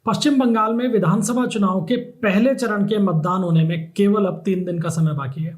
पश्चिम बंगाल में विधानसभा चुनाव के पहले चरण के मतदान होने में केवल अब 3 दिन का समय बाकी है।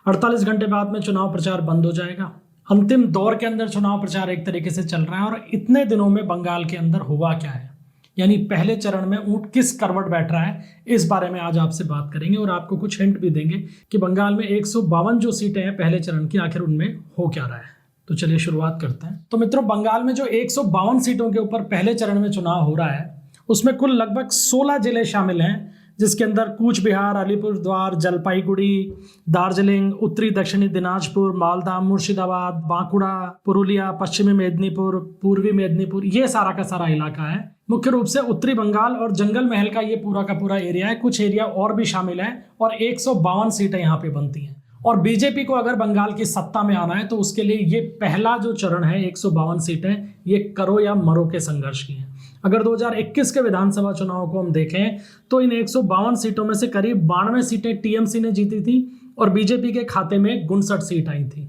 48 घंटे बाद में चुनाव प्रचार बंद हो जाएगा। अंतिम दौर के अंदर चुनाव प्रचार एक तरीके से चल रहा है और इतने दिनों में बंगाल के अंदर हुआ क्या है, यानी पहले चरण में ऊंट किस करवट बैठ रहा है, इस बारे में आज आपसे बात करेंगे और आपको कुछ हिंट भी देंगे कि बंगाल में 152 जो सीटें हैं पहले चरण की, आखिर उनमें हो क्या रहा है। तो चलिए शुरुआत करते हैं। तो मित्रों, बंगाल में जो 152 सीटों के ऊपर पहले चरण में चुनाव हो रहा है उसमें कुल लगभग 16 जिले शामिल हैं, जिसके अंदर कूच बिहार, अलीपुरद्वार, जलपाईगुड़ी, दार्जिलिंग, उत्तरी दक्षिणी दिनाजपुर, मालदा, मुर्शिदाबाद, बांकुड़ा, पुरुलिया, पश्चिमी मेदिनीपुर, पूर्वी मेदिनीपुर, ये सारा का सारा इलाका है। मुख्य रूप से उत्तरी बंगाल और जंगल महल का ये पूरा का पूरा एरिया है। कुछ एरिया और भी शामिल है और 152 सीटें यहाँ पे बनती हैं। और बीजेपी को अगर बंगाल की सत्ता में आना है तो उसके लिए ये पहला जो चरण है 152 सीटें, ये करो या मरो के संघर्ष की हैं। अगर 2021 के विधानसभा चुनाव को हम देखें तो इन 152 सीटों में से करीब 92 सीटें टीएमसी ने जीती थी और बीजेपी के खाते में 59 सीट आई थी।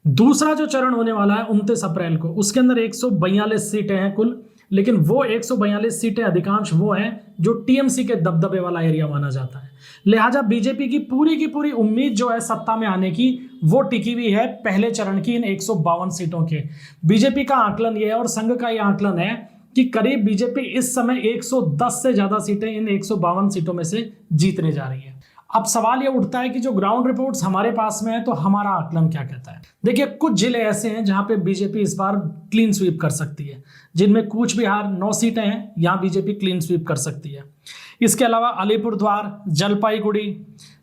दूसरा जो चरण होने वाला है 29 अप्रैल को, उसके अंदर 142 सीटें हैं कुल, लेकिन वो 142 सीटें अधिकांश वो हैं जो टीएमसी के दबदबे वाला एरिया माना जाता है। लिहाजा बीजेपी की पूरी उम्मीद जो है सत्ता में आने की, वो टिकी हुई है पहले चरण की इन 152 सीटों के। बीजेपी का आकलन ये है और संघ का ये आकलन है कि करीब बीजेपी इस समय 110 से ज्यादा सीटें इन 152 सीटों में से जीतने जा रही है। अब सवाल ये उठता है कि जो ग्राउंड रिपोर्ट्स हमारे पास में है तो हमारा आकलन क्या कहता है। देखिए, कुछ जिले ऐसे हैं जहां पे बीजेपी इस बार क्लीन स्वीप कर सकती है, जिनमें कूच बिहार 9 सीटें हैं, यहां बीजेपी क्लीन स्वीप कर सकती है। इसके अलावा अलीपुरद्वार, जलपाईगुड़ी,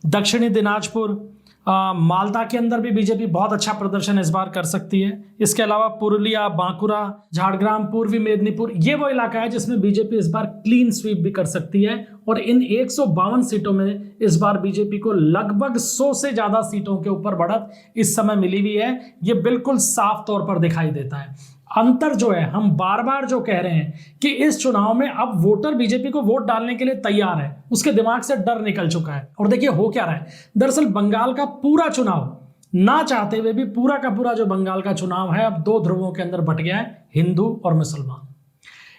दक्षिणी दिनाजपुर, मालदा के अंदर भी बीजेपी बहुत अच्छा प्रदर्शन इस बार कर सकती है। इसके अलावा पुरुलिया, बांकुड़ा, झारग्राम, पूर्वी मेदिनीपुर, ये वो इलाका है जिसमें बीजेपी इस बार क्लीन स्वीप भी कर सकती है। और इन 152 सीटों में इस बार बीजेपी को लगभग 100 से ज्यादा सीटों के ऊपर बढ़त इस समय मिली हुई है। ये बिल्कुल साफ तौर पर दिखाई देता है। अंतर जो है, हम बार बार जो कह रहे हैं कि इस चुनाव में अब वोटर बीजेपी को वोट डालने के लिए तैयार है, उसके दिमाग से डर निकल चुका है। और देखिए हो क्या रहा है, दरअसल बंगाल का पूरा चुनाव ना चाहते हुए भी पूरा का पूरा जो बंगाल का चुनाव है अब 2 ध्रुवों के अंदर बट गया है, हिंदू और मुसलमान।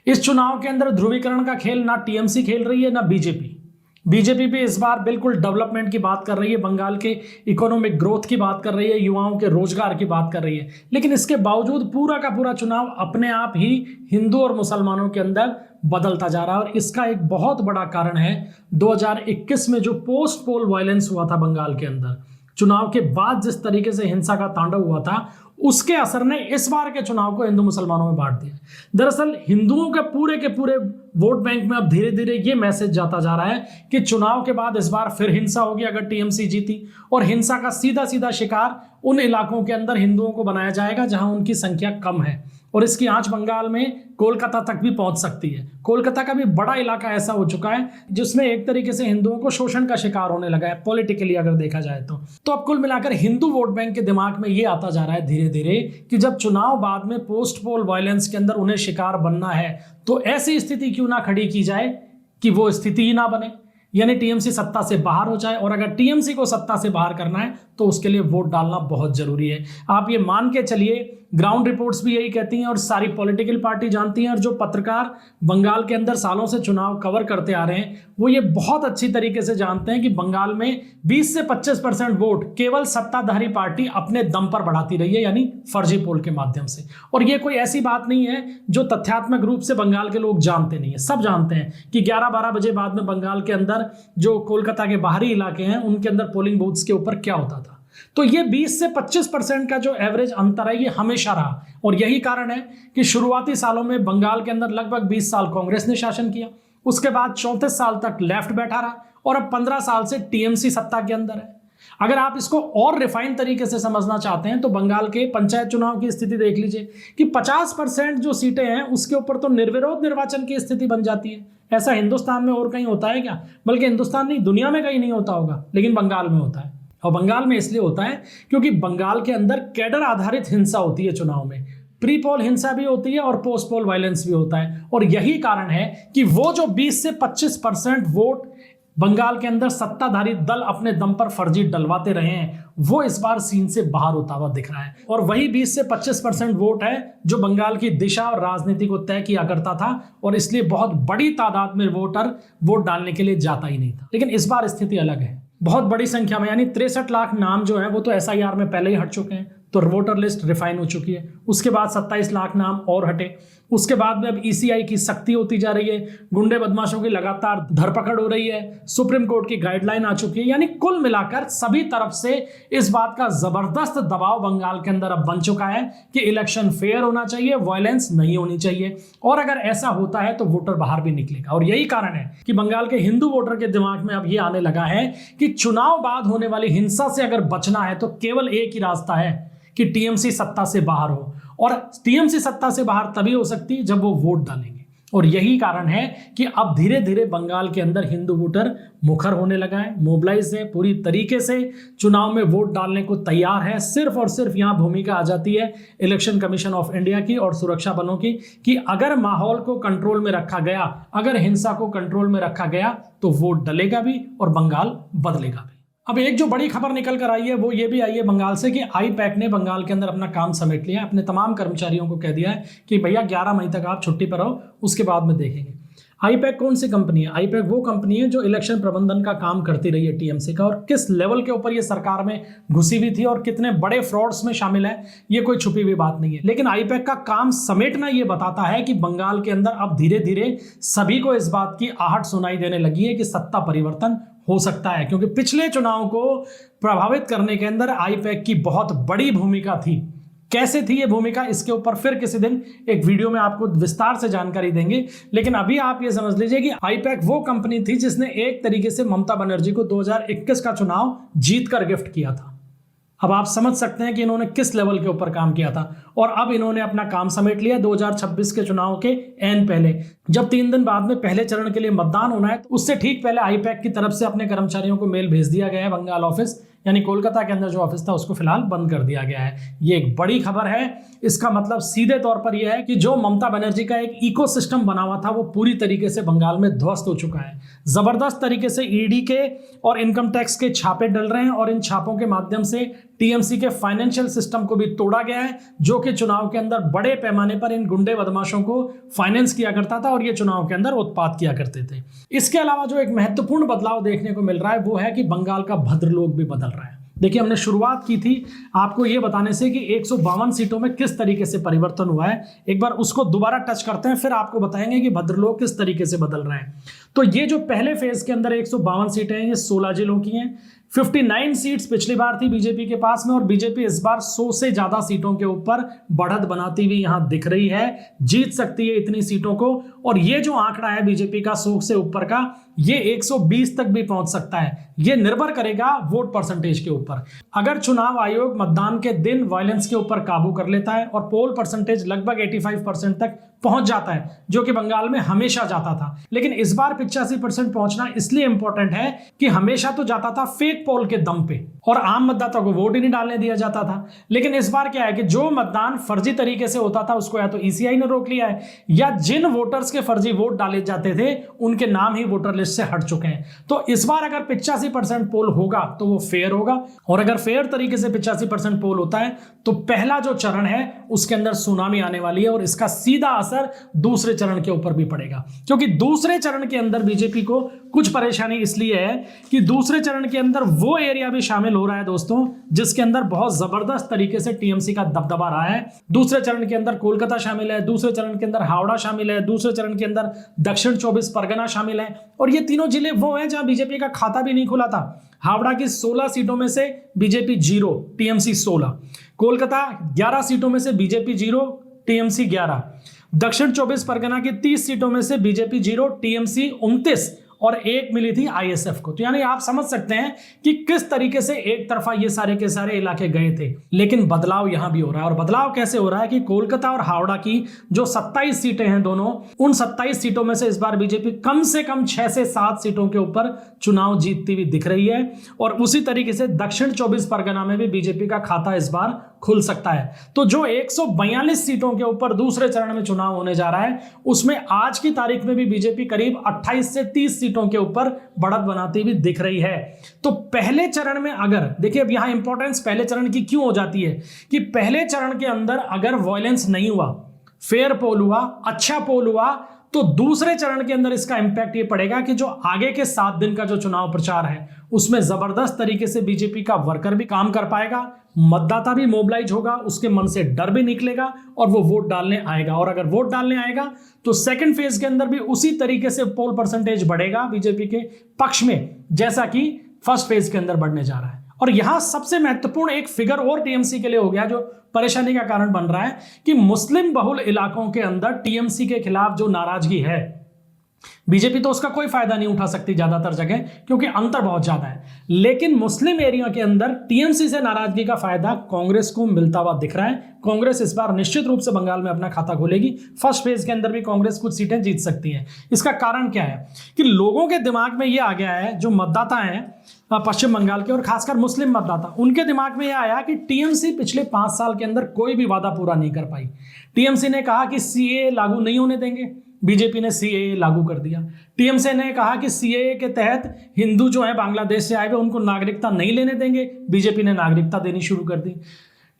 इस चुनाव के अंदर ध्रुवीकरण का खेल ना टीएमसी खेल रही है ना बीजेपी। बीजेपी भी इस बार बिल्कुल डेवलपमेंट की बात कर रही है, बंगाल के इकोनॉमिक ग्रोथ की बात कर रही है, युवाओं के रोजगार की बात कर रही है। लेकिन इसके बावजूद पूरा का पूरा चुनाव अपने आप ही हिंदू और मुसलमानों के अंदर बदलता जा रहा है। और इसका एक बहुत बड़ा कारण है 2021 में जो पोस्ट पोल वायलेंस हुआ था बंगाल के अंदर, चुनाव के बाद जिस तरीके से हिंसा का तांडव हुआ था, उसके असर ने इस बार के चुनाव को हिंदू मुसलमानों में बांट दिया। दरअसल हिंदुओं के पूरे वोट बैंक में अब धीरे धीरे ये मैसेज जाता जा रहा है कि चुनाव के बाद इस बार फिर हिंसा होगी अगर टीएमसी जीती, और हिंसा का सीधा सीधा शिकार उन इलाकों के अंदर हिंदुओं को बनाया जाएगा जहां उनकी संख्या कम है। और इसकी आंच बंगाल में कोलकाता तक भी पहुंच सकती है। कोलकाता का भी बड़ा इलाका ऐसा हो चुका है जिसमें एक तरीके से हिंदुओं को शोषण का शिकार होने लगा है पॉलिटिकली अगर देखा जाए तो अब कुल मिलाकर हिंदू वोट बैंक के दिमाग में ये आता जा रहा है धीरे धीरे कि जब चुनाव बाद में पोस्ट पोल वायलेंस के अंदर उन्हें शिकार बनना है तो ऐसी स्थिति क्यों ना खड़ी की जाए कि वो स्थिति ही ना बने, यानी टीएमसी सत्ता से बाहर हो जाए। और अगर टीएमसी को सत्ता से बाहर करना है तो उसके लिए वोट डालना बहुत जरूरी है। आप ये मान के चलिए, ग्राउंड रिपोर्ट्स भी यही कहती हैं और सारी पॉलिटिकल पार्टी जानती हैं, और जो पत्रकार बंगाल के अंदर सालों से चुनाव कवर करते आ रहे हैं वो ये बहुत अच्छी तरीके से जानते हैं कि बंगाल में 20 से 25% वोट केवल सत्ताधारी पार्टी अपने दम पर बढ़ाती रही है, यानी फर्जी पोल के माध्यम से। और ये कोई ऐसी बात नहीं है जो तथ्यात्मक रूप से बंगाल के लोग जानते नहीं है, सब जानते हैं कि 11-12 बजे बाद में बंगाल के अंदर जो कोलकाता के बाहरी इलाके हैं उनके अंदर पोलिंग बूथ्स के ऊपर क्या होता था। तो ये 20 से 25% का जो एवरेज अंतर है ये हमेशा रहा, और यही कारण है कि शुरुआती सालों में बंगाल के अंदर लगभग 20 साल कांग्रेस ने शासन किया, उसके बाद 34 साल तक लेफ्ट बैठा रहा, और अब 15 साल से टीएमसी सत्ता के अंदर है। अगर आप इसको और रिफाइन तरीके से समझना चाहते हैं तो बंगाल के पंचायत चुनाव की स्थिति देख लीजिए कि 50% जो सीटें हैं उसके ऊपर तो निर्विरोध निर्वाचन की स्थिति बन जाती है। ऐसा हिंदुस्तान में और कहीं होता है क्या? बल्कि हिंदुस्तान नहीं, दुनिया में कहीं नहीं होता होगा, लेकिन बंगाल में होता है। और बंगाल में इसलिए होता है क्योंकि बंगाल के अंदर कैडर आधारित हिंसा होती है चुनाव में, प्री पोल हिंसा भी होती है और पोस्ट पोल वायलेंस भी होता है। और यही कारण है कि वो जो 20 से 25% वोट बंगाल के अंदर सत्ताधारी दल अपने दम पर फर्जी डलवाते रहे हैं, वो इस बार सीन से बाहर होता हुआ दिख रहा है। और वही 20 से 25% वोट है जो बंगाल की दिशा और राजनीति को तय किया करता था, और इसलिए बहुत बड़ी तादाद में वोटर वोट डालने के लिए जाता ही नहीं था। लेकिन इस बार स्थिति अलग है, बहुत बड़ी संख्या में, यानी 63 लाख नाम जो है वो तो SIR में पहले ही हट चुके हैं, तो वोटर लिस्ट रिफाइन हो चुकी है। उसके बाद 27 लाख नाम और हटे। उसके बाद में अब ECI की सख्ती होती जा रही है, गुंडे बदमाशों की लगातार धरपकड़ हो रही है, सुप्रीम कोर्ट की गाइडलाइन आ चुकी है। यानी कुल मिलाकर सभी तरफ से इस बात का जबरदस्त दबाव बंगाल के अंदर अब बन चुका है कि इलेक्शन फेयर होना चाहिए, वायलेंस नहीं होनी चाहिए, और अगर ऐसा होता है तो वोटर बाहर भी निकलेगा। और यही कारण है कि बंगाल के हिंदू वोटर के दिमाग में अब ये आने लगा है कि चुनाव बाद होने वाली हिंसा से अगर बचना है तो केवल एक ही रास्ता है कि TMC सत्ता से बाहर हो, और TMC सत्ता से बाहर तभी हो सकती है जब वो वोट डालेंगे। और यही कारण है कि अब धीरे धीरे बंगाल के अंदर हिंदू वोटर मुखर होने लगा है, मोबिलाइज है, पूरी तरीके से चुनाव में वोट डालने को तैयार है। सिर्फ और सिर्फ यहाँ भूमिका आ जाती है इलेक्शन कमीशन ऑफ इंडिया की और सुरक्षा बलों की कि अगर माहौल को कंट्रोल में रखा गया, अगर हिंसा को कंट्रोल में रखा गया तो वोट डलेगा भी और बंगाल बदलेगा भी। अब एक जो बड़ी खबर निकल कर आई है वो ये भी आई है बंगाल से कि IPAC ने बंगाल के अंदर अपना काम समेट लिया, अपने तमाम कर्मचारियों को कह दिया है कि भैया 11 मई तक आप छुट्टी पर रहो, उसके बाद में देखेंगे। IPAC कौन सी कंपनी है? IPAC वो कंपनी है जो इलेक्शन प्रबंधन का काम करती रही है TMC का, और किस लेवल के ऊपर ये सरकार में घुसी हुई थी और कितने बड़े फ्रॉड्स में शामिल है, ये कोई छुपी हुई बात नहीं है। लेकिन IPAC का काम समेटना ये बताता है कि बंगाल के अंदर अब धीरे धीरे सभी को इस बात की आहट सुनाई देने लगी है कि सत्ता परिवर्तन हो सकता है, क्योंकि पिछले चुनाव को प्रभावित करने के अंदर IPAC की बहुत बड़ी भूमिका थी। कैसे थी ये भूमिका, इसके ऊपर फिर किसी दिन एक वीडियो में आपको विस्तार से जानकारी देंगे। लेकिन अभी आप ये समझ लीजिए कि IPAC वो कंपनी थी जिसने एक तरीके से ममता बनर्जी को 2021 का चुनाव जीतकर गिफ्ट किया था। अब आप समझ सकते हैं कि इन्होंने किस लेवल के ऊपर काम किया था, और अब इन्होंने अपना काम समेट लिया 2026 के चुनाव के एन पहले, जब 3 दिन बाद में पहले चरण के लिए मतदान होना है। तो उससे ठीक पहले IPAC की तरफ से अपने कर्मचारियों को मेल भेज दिया गया है बंगाल ऑफिस, यानी कोलकाता के अंदर जो ऑफिस था उसको फिलहाल बंद कर दिया गया है। ये एक बड़ी खबर है। इसका मतलब सीधे तौर पर यह है कि जो ममता बनर्जी का एक इकोसिस्टम बना हुआ था वो पूरी तरीके से बंगाल में ध्वस्त हो चुका है। जबरदस्त तरीके से ED के और इनकम टैक्स के छापे डल रहे हैं, और इन छापों के माध्यम से TMC के फाइनेंशियल सिस्टम को भी तोड़ा गया है, जो कि चुनाव के अंदर बड़े पैमाने पर इन गुंडे बदमाशों को फाइनेंस किया करता था और ये चुनाव के अंदर उत्पात किया करते थे। इसके अलावा जो एक महत्वपूर्ण बदलाव देखने को मिल रहा है वो है कि बंगाल का भद्रलोक भी बदल रहा है। देखिए, हमने शुरुआत की थी आपको ये बताने से कि 152 सीटों में किस तरीके से परिवर्तन हुआ है। एक बार उसको दोबारा टच करते हैं, फिर आपको बताएंगे कि भद्रलोक किस तरीके से बदल रहा है। तो ये जो पहले फेज के अंदर 152 सीटें हैं, ये 16 जिलों की हैं। 59 सीट्स पिछली बार थी बीजेपी के पास में, और बीजेपी इस बार 100 से ज्यादा सीटों के ऊपर बढ़त बनाती हुई यहां दिख रही है, जीत सकती है इतनी सीटों को। और ये जो आंकड़ा है बीजेपी का 100 से ऊपर का, ये 120 तक भी पहुंच सकता है। ये निर्भर करेगा वोट परसेंटेज के ऊपर। अगर चुनाव आयोग मतदान के दिन वायलेंस के ऊपर काबू कर लेता है और पोल परसेंटेज लगभग 85% तक पहुंच जाता है, जो कि बंगाल में हमेशा जाता था, लेकिन इस बार 85% पहुंचना इसलिए इंपॉर्टेंट है कि हमेशा तो जाता था फेक पोल के दम पे और आम मतदाता को वोट ही नहीं डालने दिया जाता था। लेकिन इस बार क्या है कि जो मतदान फर्जी तरीके से होता था उसको या तो ECI ने रोक लिया है, या जिन वोटर्स के फर्जी वोट डाले जाते थे उनके नाम ही वोटर लिस्ट से हट चुके हैं। तो इस बार अगर 85% पोल होगा तो वो फेयर होगा, और अगर फेयर तरीके से 85% पोल होता है तो पहला जो चरण है उसके अंदर सुनामी आने वाली है, और इसका सीधा असर दूसरे चरण के ऊपर भी पड़ेगा। क्योंकि दूसरे चरण के अंदर बीजेपी को कुछ परेशानी इसलिए है कि दूसरे चरण के अंदर वो एरिया भी शामिल हो रहा है दोस्तों, जिसके अंदर बहुत जबरदस्त तरीके से TMC का दबदबा रहा है। दूसरे चरण के अंदर कोलकाता शामिल है, दूसरे चरण के अंदर हावड़ा शामिल है, दूसरे चरण के अंदर दक्षिण 24 परगना शामिल है, और ये तीनों जिले वो हैं जहां बीजेपी का खाता भी नहीं खुला था। हावड़ा की 16 सीटों में से बीजेपी 0, TMC 16, कोलकाता 11 सीटों में से बीजेपी 0, TMC 11, दक्षिण 24 परगना की 30 सीटों में से बीजेपी 0, TMC 29, और 1 मिली थी ISF को। तो यानी आप समझ सकते हैं कि किस तरीके से एक तरफा ये सारे के सारे इलाके गए थे। लेकिन बदलाव यहां भी हो रहा है, और बदलाव कैसे हो रहा है कि कोलकाता और हावड़ा की जो 27 सीटें हैं दोनों, उन 27 सीटों में से इस बार बीजेपी कम से कम 6 से 7 सीटों के ऊपर चुनाव जीतती हुई दिख रही है। और उसी तरीके से दक्षिण 24 परगना में भी बीजेपी का खाता इस बार खुल सकता है। तो जो 142 सीटों के ऊपर दूसरे चरण में चुनाव होने जा रहा है, उसमें आज की तारीख में भी बीजेपी करीब 28 से 30 सीटों के ऊपर बढ़त बनाती हुई दिख रही है। तो पहले चरण में अगर देखिए, अब यहां इंपॉर्टेंस पहले चरण की क्यों हो जाती है कि पहले चरण के अंदर अगर वायलेंस नहीं हुआ, फेयर पोल हुआ, अच्छा पोल हुआ, तो दूसरे चरण के अंदर इसका इंपैक्ट ये पड़ेगा कि जो आगे के 7 दिन का जो चुनाव प्रचार है उसमें जबरदस्त तरीके से बीजेपी का वर्कर भी काम कर पाएगा, मतदाता भी मोबिलाइज होगा, उसके मन से डर भी निकलेगा और वो वोट डालने आएगा। और अगर वोट डालने आएगा तो सेकंड फेज के अंदर भी उसी तरीके से पोल परसेंटेज बढ़ेगा बीजेपी के पक्ष में, जैसा कि फर्स्ट फेज के अंदर बढ़ने जा रहा है। और यहां सबसे महत्वपूर्ण एक फिगर और टीएमसी के लिए हो गया जो परेशानी का कारण बन रहा है कि मुस्लिम बहुल इलाकों के अंदर टीएमसी के खिलाफ जो नाराजगी है, बीजेपी तो उसका कोई फायदा नहीं उठा सकती ज्यादातर जगह क्योंकि अंतर बहुत ज्यादा है, लेकिन मुस्लिम एरिया के अंदर टीएमसी से नाराजगी का फायदा कांग्रेस को मिलता हुआ दिख रहा है। कांग्रेस इस बार निश्चित रूप से बंगाल में अपना खाता खोलेगी, फर्स्ट फेज के अंदर भी कांग्रेस कुछ सीटें जीत सकती है। इसका कारण क्या है कि लोगों के दिमाग में यह आ गया है, जो मतदाता हैं पश्चिम बंगाल के और खासकर मुस्लिम मतदाता, उनके दिमाग में यह आया कि टीएमसी पिछले 5 साल के अंदर कोई भी वादा पूरा नहीं कर पाई। टीएमसी ने कहा कि सीएए लागू नहीं होने देंगे, बीजेपी ने सीएए लागू कर दिया। टीएमसी ने कहा कि सीएए के तहत हिंदू जो है बांग्लादेश से आए हुए उनको नागरिकता नहीं लेने देंगे, बीजेपी ने नागरिकता देनी शुरू कर दी।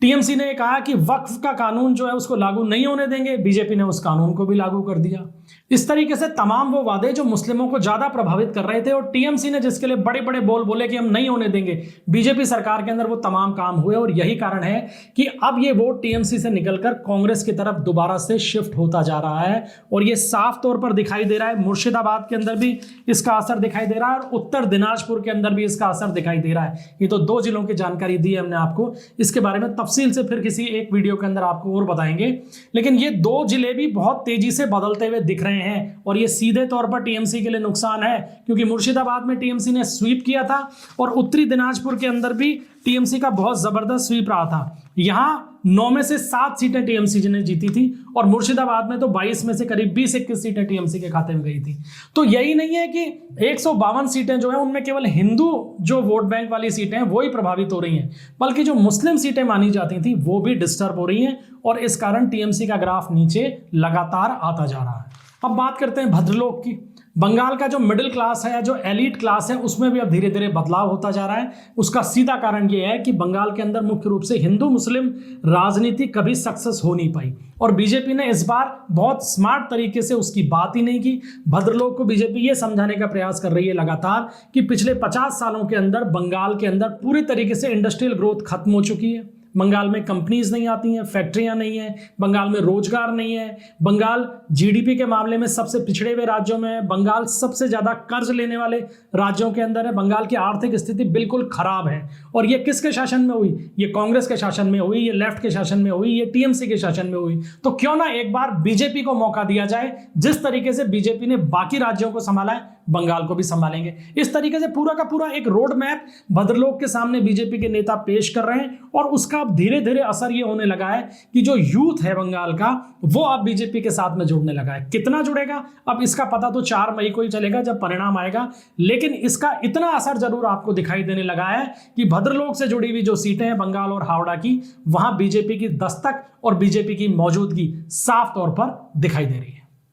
टीएमसी ने कहा कि वक्फ का कानून जो है उसको लागू नहीं होने देंगे, बीजेपी ने उस कानून को भी लागू कर दिया। इस तरीके से तमाम वो वादे जो मुस्लिमों को ज्यादा प्रभावित कर रहे थे और टीएमसी ने जिसके लिए बड़े बड़े बोल बोले कि हम नहीं होने देंगे, बीजेपी सरकार के अंदर वो तमाम काम हुए। और यही कारण है कि अब ये वोट टीएमसी से निकलकर कांग्रेस की तरफ दोबारा से शिफ्ट होता जा रहा है और ये साफ तौर पर दिखाई दे रहा है। मुर्शिदाबाद के अंदर भी इसका असर दिखाई दे रहा है और उत्तर दिनाजपुर के अंदर भी इसका असर दिखाई दे रहा है। ये तो 2 जिलों की जानकारी दी है हमने आपको, इसके बारे में तफसील से फिर किसी एक वीडियो के अंदर आपको और बताएंगे। लेकिन ये 2 जिले भी बहुत तेजी से बदलते हुए दिख रहे हैं और ये सीधे तौर पर टीएमसी के लिए नुकसान है, क्योंकि मुर्शिदाबाद में टीएमसी ने स्वीप किया था और उत्तरी दिनाजपुर के अंदर भी टीएमसी का बहुत जबरदस्त स्वीप रहा था। यहां 9 में से 7 सीटें टीएमसी ने जीती थी और मुर्शिदाबाद में तो 22 में से करीब 20-21 सीटें टीएमसी के खाते में गई थी। तो यही नहीं है कि 152 सीटें जो है उनमें केवल हिंदू जो वोट बैंक वाली सीटें हैं वो ही प्रभावित हो रही हैं, बल्कि जो मुस्लिम सीटें मानी जाती थी वो भी डिस्टर्ब हो रही हैं और इस कारण टीएमसी का ग्राफ नीचे लगातार आता जा रहा है। अब बात करते हैं भद्रलोक की। बंगाल का जो मिडिल क्लास है, जो एलीट क्लास है, उसमें भी अब धीरे धीरे बदलाव होता जा रहा है। उसका सीधा कारण ये है कि बंगाल के अंदर मुख्य रूप से हिंदू मुस्लिम राजनीति कभी सक्सेस हो नहीं पाई और बीजेपी ने इस बार बहुत स्मार्ट तरीके से उसकी बात ही नहीं की। भद्रलोक को बीजेपी ये समझाने का प्रयास कर रही है लगातार कि पिछले 50 सालों के अंदर बंगाल के अंदर पूरी तरीके से इंडस्ट्रियल ग्रोथ खत्म हो चुकी है। बंगाल में कंपनीज नहीं आती हैं, फैक्ट्रियां नहीं है, बंगाल में रोजगार नहीं है, बंगाल जीडीपी के मामले में सबसे पिछड़े हुए राज्यों में है, बंगाल सबसे ज्यादा कर्ज लेने वाले राज्यों के अंदर है, बंगाल की आर्थिक स्थिति बिल्कुल खराब है। और ये किसके शासन में हुई? ये कांग्रेस के शासन में हुई, ये लेफ्ट के शासन में हुई, ये टीएमसी के शासन में हुई। तो क्यों ना एक बार बीजेपी को मौका दिया जाए, जिस तरीके से बीजेपी ने बाकी राज्यों को संभाला है बंगाल को भी संभालेंगे। इस तरीके से पूरा का पूरा एक रोड मैप भद्रलोक के सामने बीजेपी के नेता पेश कर रहे हैं और उसका अब धीरे धीरे असर ये होने लगा है कि जो यूथ है बंगाल का वो अब बीजेपी के साथ में जुड़ने लगा है। कितना जुड़ेगा अब इसका पता तो 4 मई को ही चलेगा जब परिणाम आएगा, लेकिन इसका इतना असर जरूर आपको दिखाई देने लगा है कि भद्रलोक से जुड़ी हुई जो सीटें हैं बंगाल और हावड़ा की, वहां बीजेपी की दस्तक और बीजेपी की मौजूदगी साफ तौर पर दिखाई दे रही है।